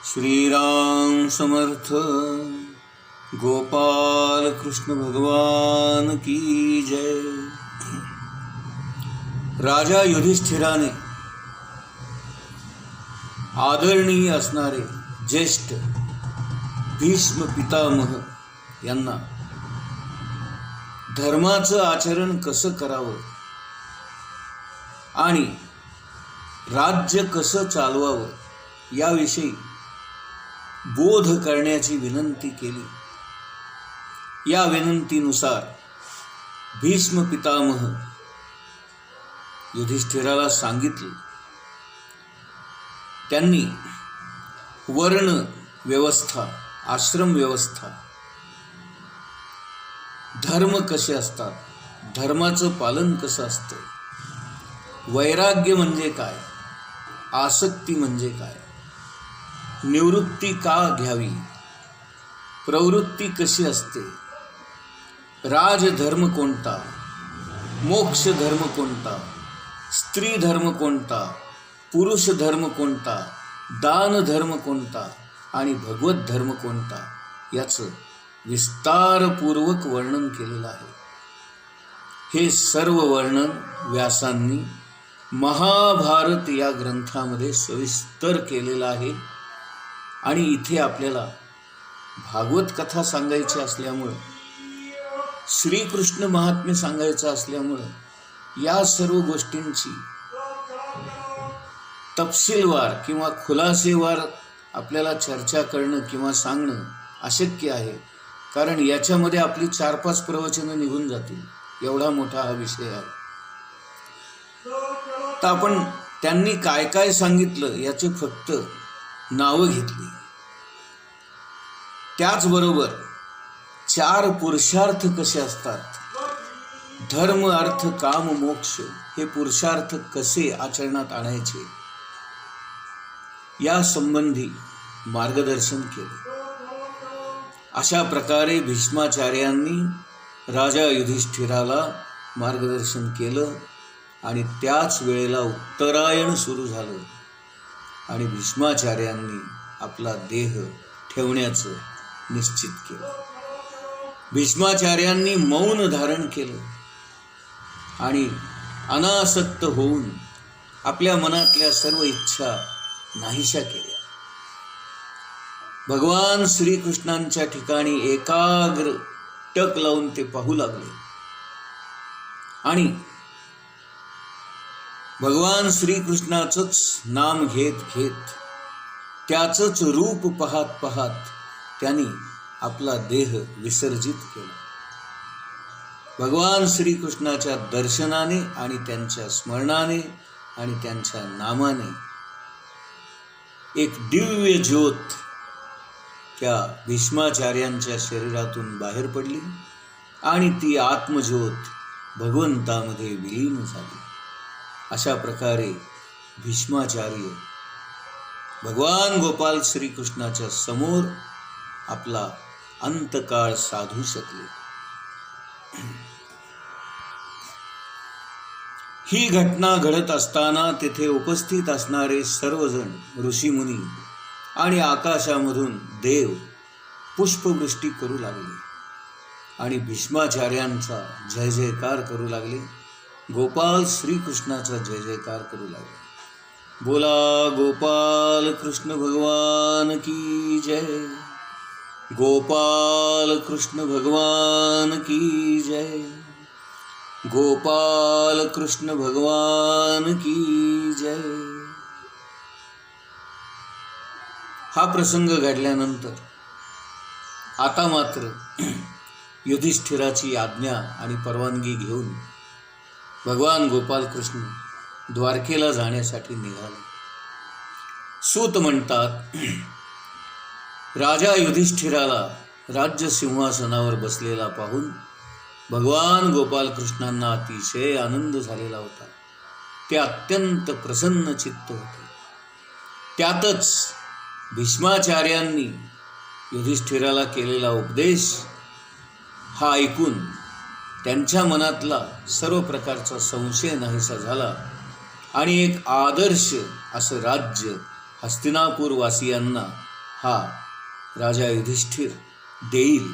श्रीराम समर्थ गोपाल कृष्ण भगवान की जय। राजा युधिष्ठिराने आदरणीय असणारे ज्येष्ठ भीष्म पितामह यांना धर्माचं आचरण कसं करावं आणि राज्य कसं चालवावं याविषयी बोध करण्याची विनंती केली। या विनंतीनुसार भीष्म पितामह युधिष्ठिराला सांगितले। त्यांनी वर्ण व्यवस्था, आश्रम व्यवस्था, धर्म कसे असतात, धर्माचं पालन कसं असतं, वैराग्य म्हणजे काय, आसक्ती म्हणजे काय, निवृत्ती का घ्यावी, प्रवृत्ती कशी असते, राजधर्म कोणता, मोक्ष धर्म कोणता, स्त्री धर्म कोणता, पुरुष धर्म कोणता, दान धर्म कोणता आणि भगवत धर्म कोणता याचं विस्तारपूर्वक वर्णन केलेलं आहे। हे सर्व वर्णन व्यासांनी महाभारत या ग्रंथामध्ये सविस्तर केलेलं आहे। आणि इथे आपल्याला भागवत कथा सांगायची असल्यामुळं, श्रीकृष्ण महात्म्य सांगायचं असल्यामुळं या सर्व गोष्टींची तपशीलवार किंवा खुलासेवार आपल्याला चर्चा करणं किंवा सांगणं अशक्य आहे, कारण याच्यामध्ये आपली 4-5 प्रवचनं निघून जातील, एवढा मोठा हा विषय आहे। तर आपण त्यांनी काय काय सांगितलं याचे फक्त नावं घेतली। त्याचबरोबर 4 पुरुषार्थ कसे असतात, धर्म अर्थ काम मोक्ष हे पुरुषार्थ कसे आचरणात आणायचे या संबंधी मार्गदर्शन केले। अशा प्रकारे भीष्माचार्यांनी राजा युधिष्ठिराला मार्गदर्शन केलं आणि त्याच वेळेला उत्तरायण सुरू झालं आणि भीष्माचार्यांनी आपला देह ठेवण्याचं निश्चित केलं। भीष्माचार्यांनी मौन धारण केलं आणि अनासक्त होऊन आपल्या मनातल्या सर्व इच्छा नाहीशा केल्या। भगवान श्रीकृष्णांच्या ठिकाणी एकाग्र टक लावून ते पाहू लागले आणि भगवान श्रीकृष्णाचंच नाम घेत घेत, त्याचंच रूप पाहत पाहत त्यांनी आपला देह विसर्जित केला। भगवान श्रीकृष्णाच्या दर्शनाने आणि त्यांच्या स्मरणाने आणि त्यांच्या नामाने एक दिव्य ज्योत त्या भीष्माचार्यांच्या शरीरातून बाहेर पडली आणि ती आत्मज्योत भगवंतामध्ये विलीन झाली। अशा प्रकारे भीष्माचार्य भगवान गोपाल श्रीकृष्णाच्या समोर आपला अंतकाळ साधू शकले। ही घटना घडत असताना तेथे उपस्थित असणारे सर्वजण ऋषीमुनी आणि आकाशामधून देव पुष्पवृष्टी करू लागले आणि भीष्माचार्यांचा जय जयकार करू लागले, गोपाल श्रीकृष्णाचा जय जयकार करू लागले। बोला गोपाल कृष्ण भगवान की जय, गोपाल कृष्ण भगवान की जय, गोपाल कृष्ण भगवान की जय। हा प्रसंग घडल्यानंतर आता मात्र युधिष्ठिराची आज्ञा आणि परवानगी घेऊन भगवान गोपाल कृष्ण द्वारकेला जाण्यासाठी निघाले। सूत म्हणतात, राजा युधिष्ठिराला राज्य सिंहासनावर बसलेला पाहून भगवान गोपाल कृष्णांना अतिशय आनंद झालेला होता। ते अत्यंत प्रसन्न चित्त होते। त्यातच भीष्माचार्यांनी युधिष्ठिराला केलेला उपदेश हा ऐकून त्यांच्या मनातला सर्व प्रकारचा संशय नाहीसा झाला आणि एक आदर्श असं राज्य हस्तिनापूर वासियांना हा राजा युधिष्ठिर देईल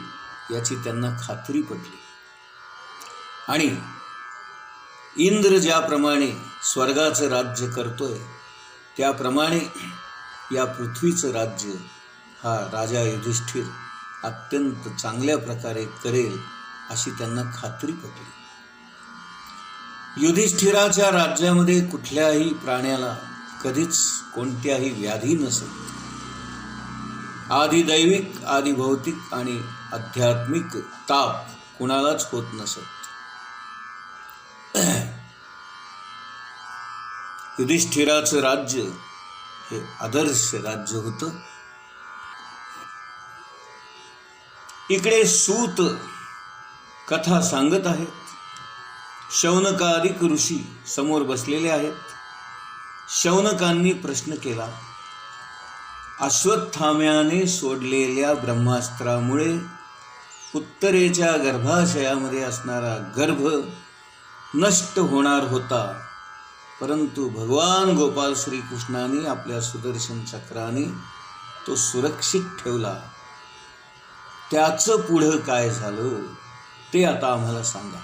याची त्यांना खात्री पटली. आणि इंद्र ज्याप्रमाणे स्वर्गाचं राज्य करतोय त्याप्रमाणे या पृथ्वीचं राज्य हा राजा युधिष्ठिर अत्यंत चांगल्या प्रकारे करेल अशी त्यांना खात्री पटली. युधिष्ठिराच्या राज्यामध्ये कुठल्याही प्राण्याला कधीच कोणत्याही व्याधी नसत. आधी दैविक, आधी भौतिक आणि आध्यात्मिक ताप कुणालाच होत नसत. युधिष्ठिराचं राज्य हे आदर्श राज्य होतं. इकडे सूत कथा सांगत आहेत. शौनकादिक ऋषी समोर बसलेले आहेत. शौनकांनी प्रश्न केला, अश्वत्थाम्याने सोडलेल्या ब्रह्मास्त्रामुळे उत्तरेच्या गर्भाशयामध्ये असणारा गर्भ नष्ट होणार होता, परंतु भगवान गोपाल श्रीकृष्णाने आपल्या सुदर्शन चक्राने तो सुरक्षित ठेवला. त्याचं पुढं काय झालं ते आता आम्हाला सांगा.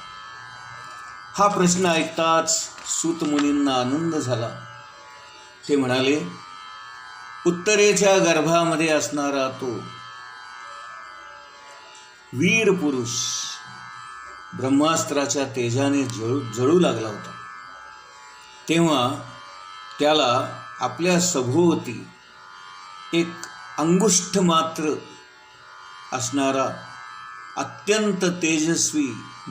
हा प्रश्न ऐकताच सूत मुनींना आनंद झाला. ते म्हणाले, उत्तरेच्या गर्भामध्ये असणारा तो वीर पुरुष ब्रह्मास्त्राच्या तेजाने जळू लागला होता. तेव्हा त्याला आपल्या सभोवती एक अंगुष्ठ मात्र असणारा अत्यंत तेजस्वी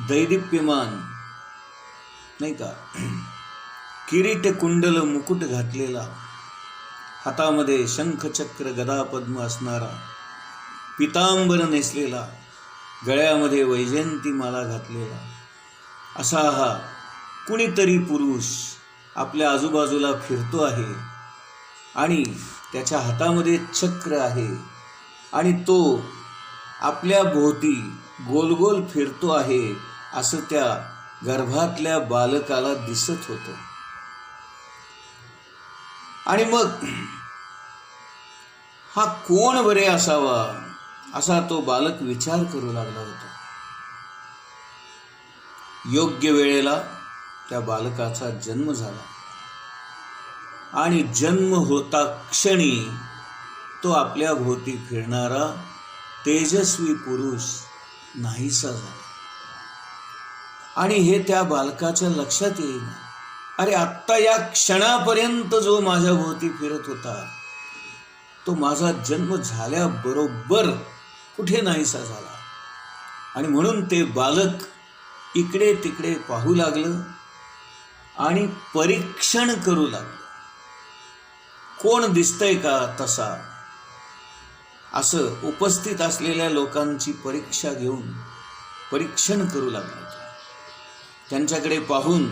दैदिप्यमान, नाही का, किरीट कुंडल मुकुट घातलेला, हातामध्ये शंखचक्र गदा पद्म असणारा, पितांबर नेसलेला, गळ्यामध्ये वैजयंती माला घातलेला असा हा कुणीतरी पुरुष आपल्या आजूबाजूला फिरतो आहे आणि त्याच्या हातामध्ये चक्र आहे आणि तो आपल्या भोवती गोल गोल फिरतो आहे असं त्या गर्भातल्या बालकाला दिसत होतं. आणि मग हा कोण बरे असावा असा तो बालक विचार करू लागला होता. योग्य वेळेला त्या बालकाचा जन्म झाला आणि जन्म होता क्षणी तो आपल्या भोवती फिरणारा तेजस्वी पुरुष नाहीसा झाला. आणि हे त्या बालकाच्या लक्षात येईल, अरे आत्ता या क्षणापर्यंत जो माझ्या भोवती फिरत होता तो माझा जन्म झाल्याबरोबर कुठे नाहीसा झाला. आणि म्हणून ते बालक इकडे तिकडे पाहू लागलं आणि परीक्षण करू लागलं, कोण दिसतंय का तसा, असं उपस्थित असलेल्या लोकांची परीक्षा घेऊन परीक्षण करू लागला. त्यांच्याकडे पाहून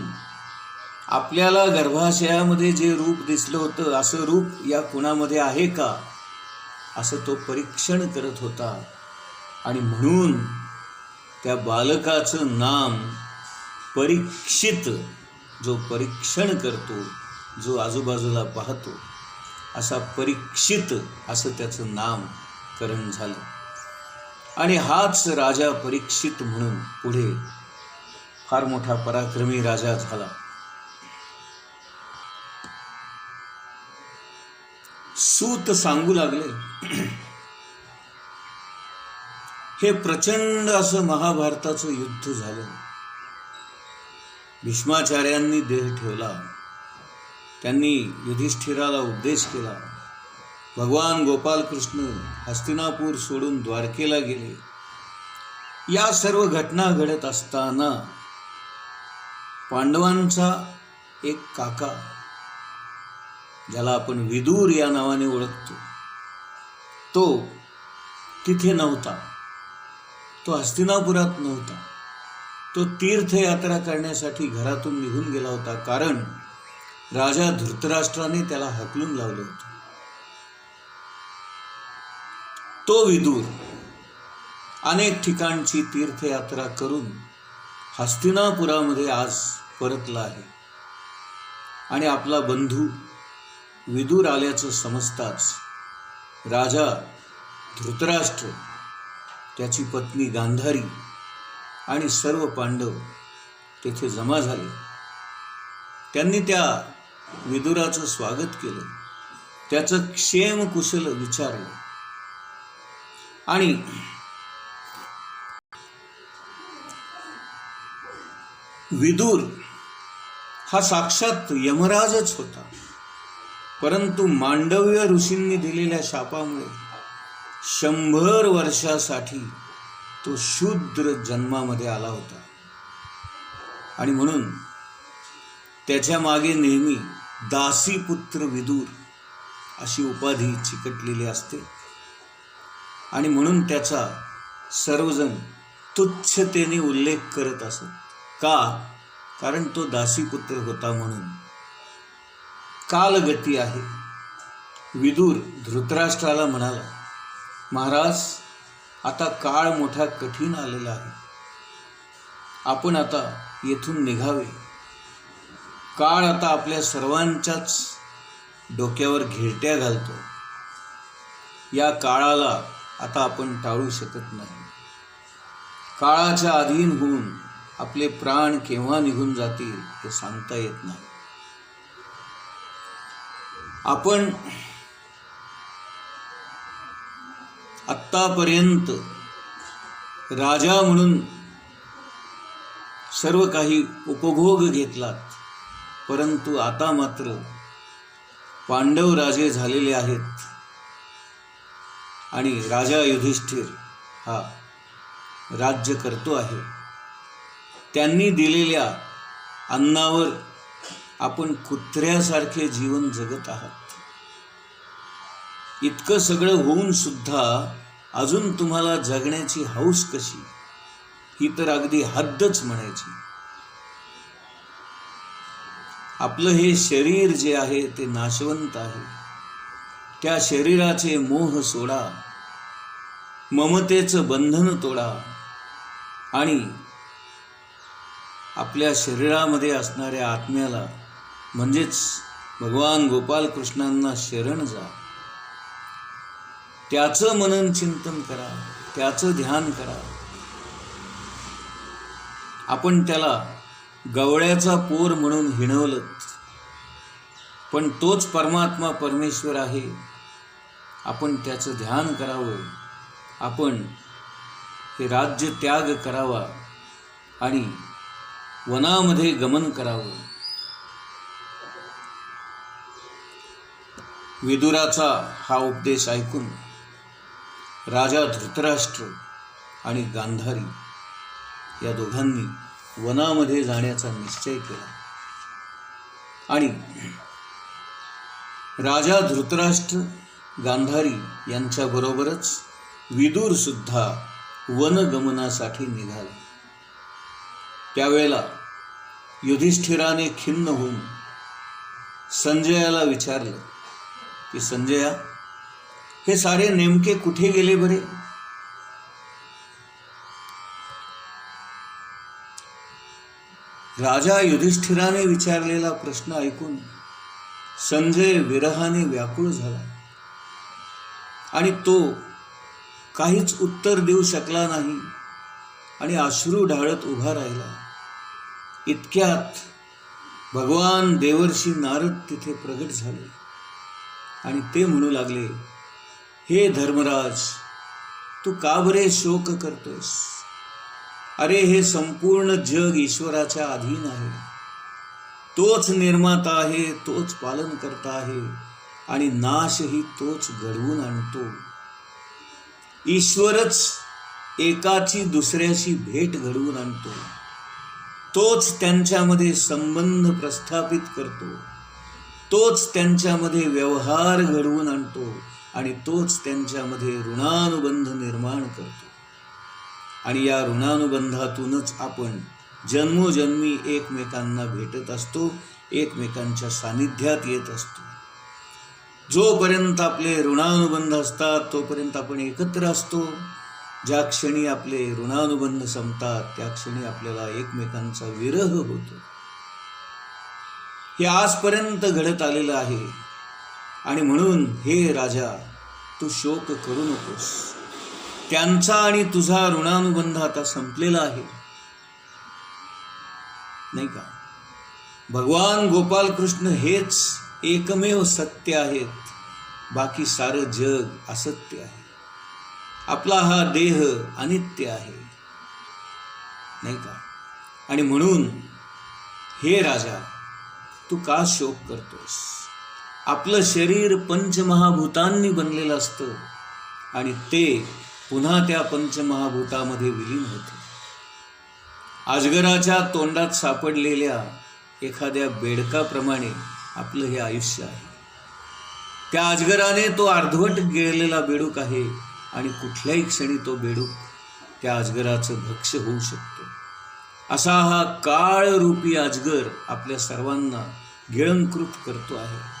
आपल्याला गर्भाशयामध्ये जे रूप दिसलं होतं असं रूप या कुणामध्ये आहे का असं तो परीक्षण करत होता. आणि म्हणून त्या बालकाचं नाम परीक्षित, जो परीक्षण करतो, जो आजूबाजूला पाहतो असा परीक्षित असं त्याचं नामकरण झालं. आणि हाच राजा परीक्षित म्हणून पुढे फार मोठा पराक्रमी राजा झाला. सूत सांगू लागले, हे प्रचंड असं महाभारताचं युद्ध झालं. भीष्माचार्यांनी देह ठेवला, त्यांनी युधिष्ठिराला उपदेश केला. भगवान गोपाल कृष्ण हस्तिनापूर सोडून द्वारकेला गेले. या सर्व घटना घडत असताना पांडवांचा एक काका, ज्याला आपण विदूर या नावाने ओळखतो, तो तिथे नव्हता. तो हस्तिनापुरात नव्हता. तो तीर्थयात्रा करण्यासाठी घरातून निघून गेला होता, कारण राजा धृतराष्ट्राने त्याला हाकलून लावलं होतं. तो विदूर अनेक ठिकाणची तीर्थयात्रा करून हस्तिनापुरामध्ये आज परतला आहे. आणि आपला बंधू विदूर आल्याचं समजताच राजा धृतराष्ट्र, त्याची पत्नी गांधारी आणि सर्व पांडव तेथे जमा झाले. त्यांनी त्या विदुराचं स्वागत केलं, त्याचं क्षेम कुशल विचारलं. आणि विदुर हा साक्षात यमराजच होता, परंतु मांडव्य ऋषींनी दिलेल्या शापामुळे 100 वर्षासाठी तो शूद्र जन्मामध्ये आला होता. आणि म्हणून त्याच्या मागे नेहमी दासीपुत्र विदुर अशी उपाधी चिकटलेली असते. आणि म्हणून त्याचा सर्वजण तुच्छतेने उल्लेख करत असत. का? कारण तो दासीपुत्र होता म्हणून. कालगती आहे. विदुर धृतराष्ट्राला म्हणाला, महाराज, आता काळ मोठा कठीण आलेला आहे. आपण आता येथून निघावे. काळ आता आपल्या सर्वांच्याच डोक्यावर घिरट्या घालतो. या काळाला आता आपण टाळू शकत नाही. काळाच्या अधीन होऊन आपले प्राण केव्हा निघून जातील हे सांगता येत नाही. आपण आत्तापर्यंत राजा म्हणून सर्व काही उपभोग घेतलात, परंतु आता मात्र पांडव राजे झालेले आहेत आणि राजा युधिष्ठिर हा राज्य करतो आहे. त्यांनी दिलेल्या अन्नावर आपण कुत्र्यासारखे जीवन जगत आहात. इतकं सगळं होऊन सुद्धा अजून तुम्हाला जगण्याची हौस कशी? ही तर अगदी हद्दच म्हणायची. आपलं हे शरीर जे आहे ते नाशवंत आहे. त्या शरीराचे मोह सोडा, ममतेचं बंधन तोडा आणि आपल्या शरीरामध्ये असणाऱ्या आत्म्याला म्हणजेच भगवान गोपालकृष्णांना शरण जा. त्याचं मनन चिंतन करा, त्याचं ध्यान करा. आपण त्याला गवळ्याचा पोर म्हणून हिणवलं, पण तोच परमात्मा परमेश्वर आहे. आपण त्याचं ध्यान करावं. आपण हे राज्य त्याग करावा आणि वनामध्ये गमन करावं. विदुराचा हा उपदेश ऐकून राजा धृतराष्ट्र आणि गांधारी या दोघांनी वनामध्ये जाण्याचा निश्चय केला. आणि राजा धृतराष्ट्र, गांधारी यांच्याबरोबरच विदुर सुद्धा वनगमनासाठी निघाला. त्यावेळेला युधिष्ठिराने खिन्न होऊन संजयाला विचारलं की, संजया, हे सारे नेमके कुठे गेले बरे? राजा युधिष्ठिराने विचारलेला प्रश्न ऐकून संजय विरहाने व्याकुळ झाला आणि तो काहीच उत्तर देऊ शकला नाही आणि अश्रू ढाळत उभा राहिला. इतक्यात भगवान देवर्षी नारद तिथे प्रगट झाले आणि ते म्हणू लागले, हे धर्मराज, तू का बरे शोक करतोस? अरे, हे संपूर्ण जग ईश्वराच्या अधीन आहे. तोच निर्माता आहे, तोच पालन करता आहे आणि नाशही तोच घडवून आणतो. ईश्वरच एकाची दुसऱ्याशी भेट घडवून आणतो. तोच त्यांच्यामध्ये संबंध प्रस्थापित करतो. तोच त्यांच्यामध्ये व्यवहार घडवून आणतो आणि तोच त्यांच्यामध्ये ऋणानुबंध निर्माण करतो. आणि या ऋणानुबंधातूनच आपण जन्मोजन्मी एकमेकांना भेटत असतो, एकमेकांच्या सानिध्यात येत असतो. जोपर्यंत आपले ऋणानुबंध असतात तोपर्यंत आपण एकत्र असतो. ज्या क्षणी आपले ऋणानुबंध संपतात त्या क्षणी आपल्याला एकमेकांचा विरह होतो. हे आजपर्यंत घडत आलेलं आहे. आणि म्हणून हे राजा, तू शोक करू नकोस. त्यांचा आणि तुझा ऋणानुबंध आता संपलेला आहे, नाही का? भगवान गोपाल कृष्ण हेच एकमेव सत्य आहेत, बाकी सारं जग असत्य आहे. आपला हा देह अनित्य आहे, नाही का? आणि म्हणून हे राजा, तू का शोक करतोस? आपलं शरीर पंचमहाभूतांनी बनलेलं असतं आणि ते पुन्हा त्या पंचमहाभूतामध्ये विलीन होते. अजगराच्या तोंडात सापडलेल्या एखाद्या बेडकाप्रमाणे आपलं हे आयुष्य आहे. त्या अजगराने तो अर्धवट गिळलेला बेडूक आहे आणि कुठल्याही क्षणी तो बेडूक त्या अजगराचं भक्ष्य होऊ शकतो. असा हा काळरूपी अजगर आपल्या सर्वांना गिळंकृत करतो आहे.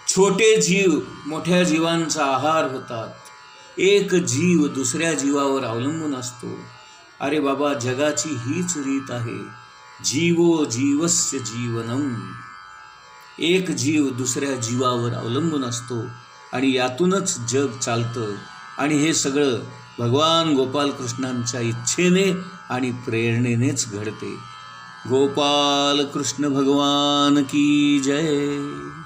छोटे जीव मोठ्या जीवांचा आहार होतात. एक जीव दुसऱ्या जीवावर अवलंबून असतो. अरे बाबा, जगाची हीच रीत आहे. जीवो जीवस्य जीवनम. एक जीव दुसऱ्या जीवावर अवलंबून असतो आणि यातूनच जग चालतं. आणि हे सगळं भगवान गोपालकृष्णांच्या इच्छेने आणि प्रेरणेनेच घडते. गोपाल कृष्ण भगवान की जय.